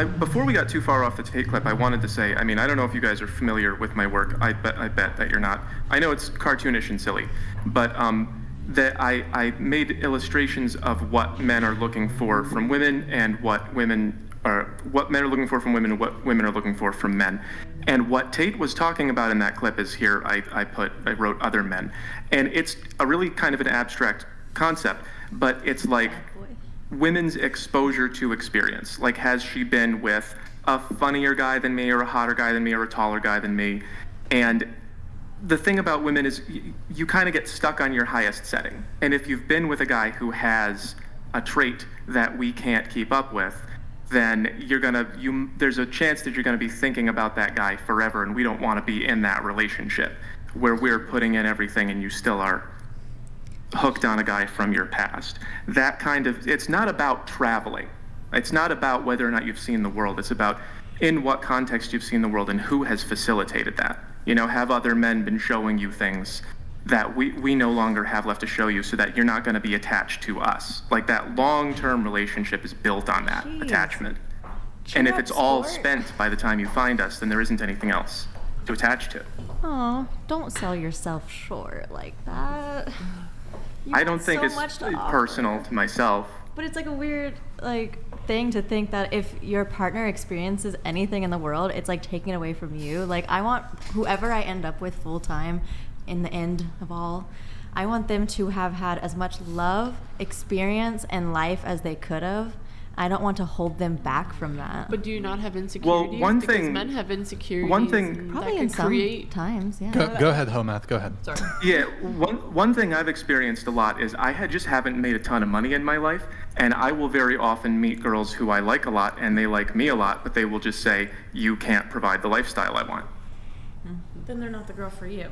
before we got too far off the tape clip, I wanted to say, I mean, I don't know if you guys are familiar with my work. I bet that you're not. I know it's cartoonish and silly, but that I made illustrations of what men are looking for from women and what men are looking for from women and what women are looking for from men. And what Tate was talking about in that clip is here I wrote other men. And it's a really kind of an abstract concept, but it's like women's exposure to experience. Like, has she been with a funnier guy than me or a hotter guy than me or a taller guy than me? And the thing about women is you kind of get stuck on your highest setting. And if you've been with a guy who has a trait that we can't keep up with, then there's a chance that you're gonna be thinking about that guy forever, and we don't wanna be in that relationship where we're putting in everything and you still are hooked on a guy from your past. That kind of, it's not about traveling. It's not about whether or not you've seen the world. It's about in what context you've seen the world and who has facilitated that. You know, have other men been showing you things that we no longer have left to show you, so that you're not going to be attached to us. Like, that long-term relationship is built on that attachment. And if it's all spent by the time you find us, then there isn't anything else to attach to. Oh, don't sell yourself short like that. I don't think it's personal to myself. But it's like a weird thing to think that if your partner experiences anything in the world, it's like taking away from you. Like, I want whoever I end up with full time in the end of all, I want them to have had as much love, experience, and life as they could have. I don't want to hold them back from that. But do you not have insecurities? Well, because men have insecurities. Probably in some times, yeah. Go ahead, Homath. Go ahead. Sorry. Yeah, one thing I've experienced a lot is I just haven't made a ton of money in my life, and I will very often meet girls who I like a lot, and they like me a lot, but they will just say, you can't provide the lifestyle I want. Then they're not the girl for you.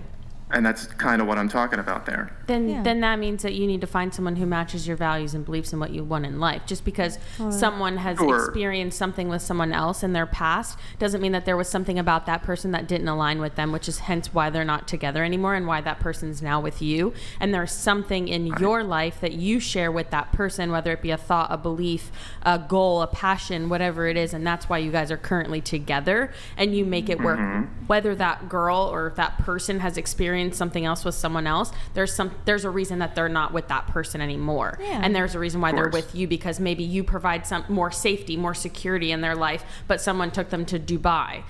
And that's kind of what I'm talking about there. Then that means that you need to find someone who matches your values and beliefs in what you want in life. Just because someone has experienced something with someone else in their past doesn't mean that there was something about that person that didn't align with them, which is hence why they're not together anymore and why that person's now with you. And there's something in your life that you share with that person, whether it be a thought, a belief, a goal, a passion, whatever it is, and that's why you guys are currently together, and you make it work. Whether that girl or that person has experienced something else with someone else, there's a reason that they're not with that person anymore. And there's a reason why they're with you, because maybe you provide some more safety, more security in their life, but someone took them to Dubai.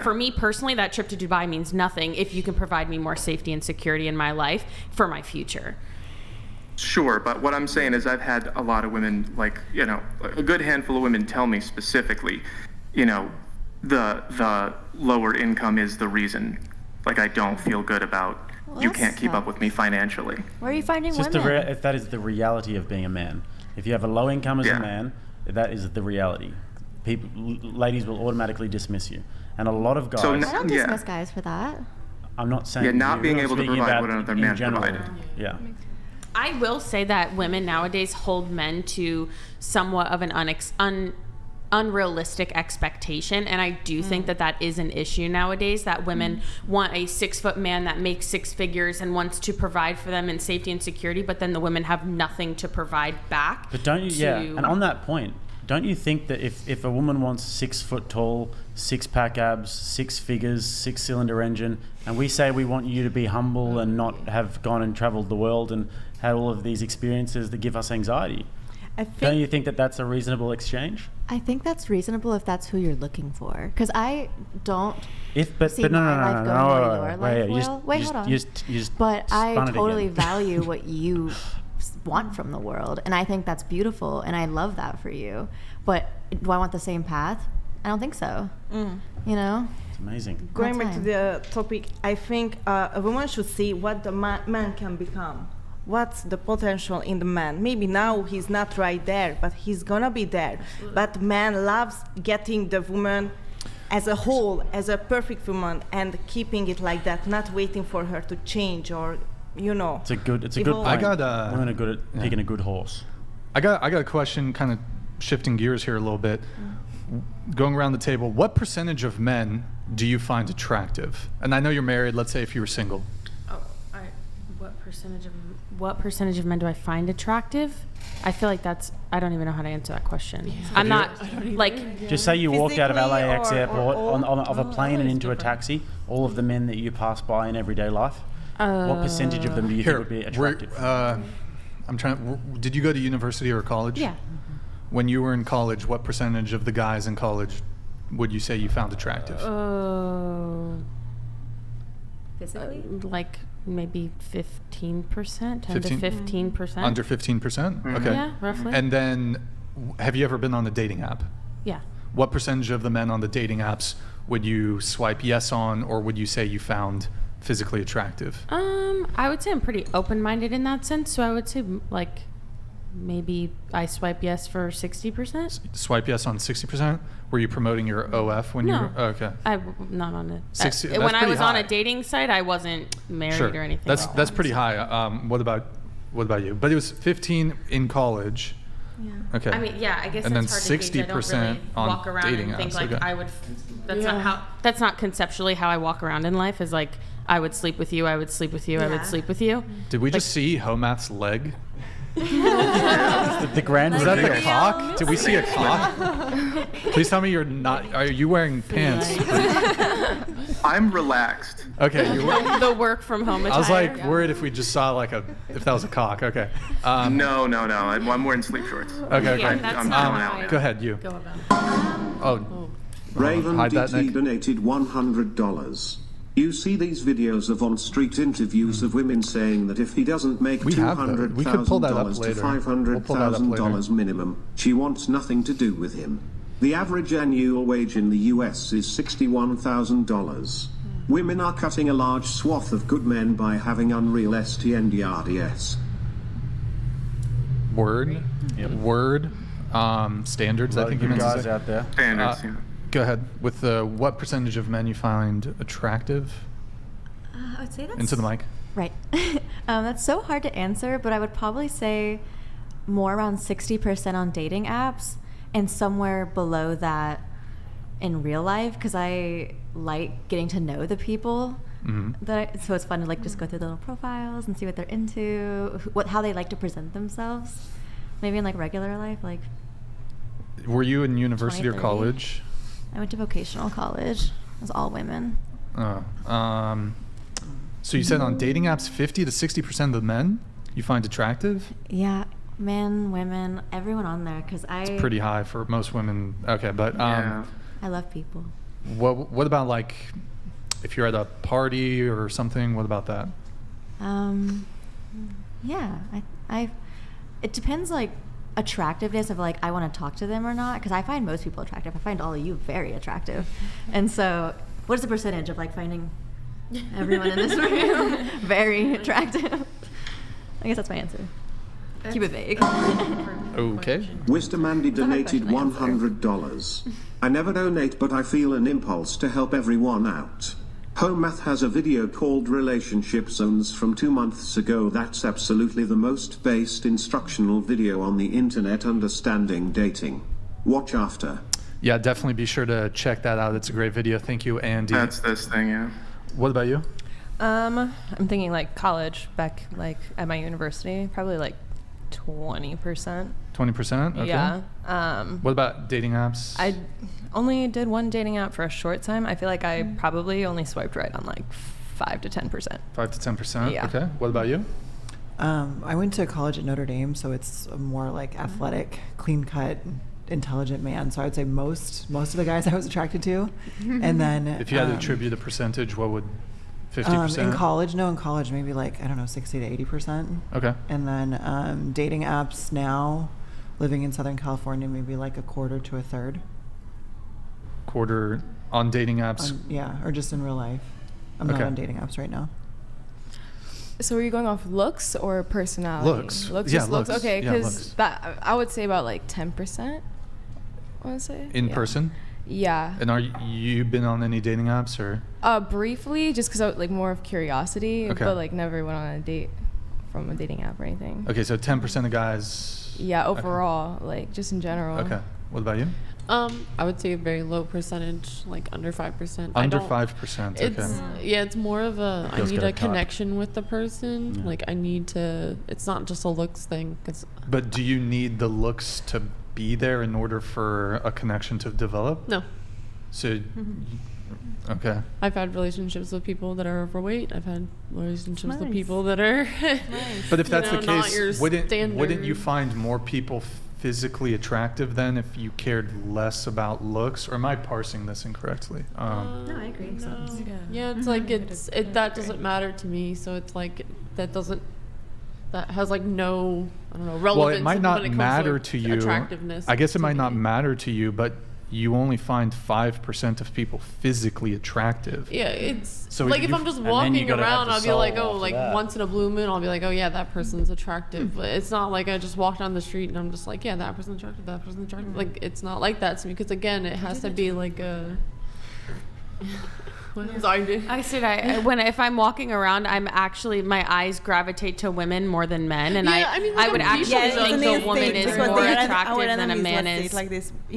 For me personally, that trip to Dubai means nothing if you can provide me more safety and security in my life for my future. Sure, but what I'm saying is I've had a lot of women, a good handful of women tell me specifically, the lower income is the reason. Like, I don't feel good about you can't keep up with me financially. Where are you finding it's women? If that is the reality of being a man. If you have a low income as a man, that is the reality. Ladies will automatically dismiss you. And a lot of guys... I don't dismiss guys for that. I'm not saying... not being able to provide what another man provided. Yeah. I will say that women nowadays hold men to somewhat of an unrealistic expectation, and I do think that is an issue nowadays, that women want a 6-foot man that makes 6 figures and wants to provide for them in safety and security, but then the women have nothing to provide back. But don't you and on that point, don't you think that if a woman wants 6 foot tall, 6-pack abs, 6 figures, 6-cylinder engine, and we say we want you to be humble and not have gone and traveled the world and had all of these experiences that give us anxiety, don't you think that that's a reasonable exchange? I think that's reasonable if that's who you're looking for. Because I don't see my life going where your life will. Wait, hold on. But I totally value what you want from the world. And I think that's beautiful. And I love that for you. But do I want the same path? I don't think so. You know? It's amazing. Going back to the topic, I think a woman should see what the man can become. What's the potential in the man? Maybe now he's not right there, but he's gonna be there. But man loves getting the woman as a whole, as a perfect woman, and keeping it like that, not waiting for her to change or, It's a good point. Women are good at picking a good horse. I got a question, kind of shifting gears here a little bit. Going around the table, what percentage of men do you find attractive? And I know you're married. Let's say if you were single. What What percentage of men do I find attractive? I feel like I don't even know how to answer that question. I'm not like. Just say you walked out of LAX airport of a plane and into a different. taxi. All of the men that you pass by in everyday life. What percentage of them do you think would be attractive? Did you go to university or college? Yeah. When you were in college, what percentage of the guys in college would you say you found attractive? Physically? Like maybe 15%, 10 to 15%. Under 15%? Okay. Yeah, roughly. And then, have you ever been on a dating app? Yeah. What percentage of the men on the dating apps would you swipe yes on, or would you say you found physically attractive? I would say I'm pretty open-minded in that sense. So I would say like maybe I swipe yes for 60%. Swipe yes on 60%? Were you promoting your OF when you were? Oh, okay. I'm not on it. 60, when I was on high. a dating site, I wasn't married or anything. That's pretty high. What about you? But it was 15 in college. Yeah. Okay. I mean, yeah, I guess And that's then hard to gauge. I don't 60% really on walk around dating and think apps, like okay. I would. That's not conceptually how I walk around in life. Is like I would sleep with you. I would sleep with you. I would sleep with you. Did we just see Homath's leg? the grand Was that the reveal. cock? Did we see a cock? Please tell me you're not. Are you wearing pants? I'm relaxed. Okay. You were, The work from home attire. I was like worried if we just saw if that was a cock. Okay. No. I'm wearing sleep shorts. Okay. Yeah, Okay. that's not how I Go ahead. You. go about it. Oh. Raven Hide that, DT Nick. donated $100. You see these videos of on-street interviews of women saying that if he doesn't make We have those. We could pull that up $200,000 to later. We'll pull that up $500,000 minimum, she wants nothing to do with him. The average annual wage in the US is $61,000. Women are cutting a large swath of good men by having unreal STNDRDS. Word. Yep. Word. Standards. I think you you meant to guys say. out there. Standards. Yeah. Go ahead with what percentage of men you find attractive? I would say that's Into the mic. Right. That's so hard to answer, but I would probably say more around 60% on dating apps and somewhere below that in real life, because I like getting to know the people. So it's fun to like just go through the little profiles and see what they're into, how they like to present themselves. Maybe in like regular life, like. Were you in university or 20, 30. college? I went to vocational college. It was all women. So you said on dating apps, 50 to 60% of the men you find attractive? Yeah, men, women, everyone on there, because It's pretty high for most women. Okay, but Yeah. I love people. what about like if you're at a party or something? What about that? Yeah, it depends like attractiveness of like I want to talk to them or not, because I find most people attractive. I find all of you very attractive. And so what is the percentage of like finding everyone in this room very attractive? I guess that's my answer. Keep it vague. Okay. Wisdom Andy donated question to answer. $100. I never donate, but I feel an impulse to help everyone out. Homath has a video called Relationship Zones from 2 months ago. That's absolutely the most based instructional video on the internet understanding dating. Watch after. Yeah, definitely be sure to check that out. It's a great video. Thank you, Andy. That's this thing. Yeah. What about you? I'm thinking like college back like at my university, probably like 20%. 20%? Okay. Yeah. What about dating apps? I only did one dating app for a short time. I feel like I probably only swiped right on like 5 to 10%. 5 to 10%? Yeah. Okay. What about you? I went to college at Notre Dame, so it's a more like athletic, clean-cut, intelligent man. So I would say most of the guys I was attracted to. And then If you had to attribute a percentage, what would 50%? in college maybe like I don't know 60 to 80%. Okay. And then dating apps now, living in Southern California, maybe like a quarter to a third. Quarter on dating apps. Yeah, or just in real life. I'm Okay. not on dating apps right now. So are you going off looks or personality? Looks. Looks. Yeah, Just looks. looks. Okay, Yeah, because looks. that I would say about like 10%. I want to say In Yeah. person? Yeah. And are you been on any dating apps or? Briefly, just because like more of curiosity, Okay. but like never went on a date from a dating app or anything. Okay, so 10% of guys. Yeah, Okay. overall, like just in general. Okay. What about you? I would say a very low percentage, like under 5%. Under 5%. It's it's more of a I need a connection with the person. Yeah. Like I need to. It's not just a looks thing. But do you need the looks to be there in order for a connection to develop? No. So, okay. I've had relationships with people that are overweight. I've had relationships with people that are. But if that's the case, wouldn't you find more people physically attractive then if you cared less about looks? Or am I parsing this incorrectly? No, I agree. Yeah, it's like that doesn't matter to me. So it's like that has like no, I don't know, relevance. Well, it might not when it comes matter to you. Attractiveness. I guess it might not matter to you, but you only find 5% of people physically attractive. Yeah, it's so like if I'm just walking around, I'll be like, oh, like that. once in a blue moon, I'll be like, oh yeah, that person's attractive. But it's not like I just walk down the street and I'm just like, yeah, that person's attractive, that person's attractive. Like it's not like that to me because again, it has to be like a. I said if I'm walking around, I'm actually my eyes gravitate to women more than men, and I would actually think a woman is more attractive than a man is. Like this.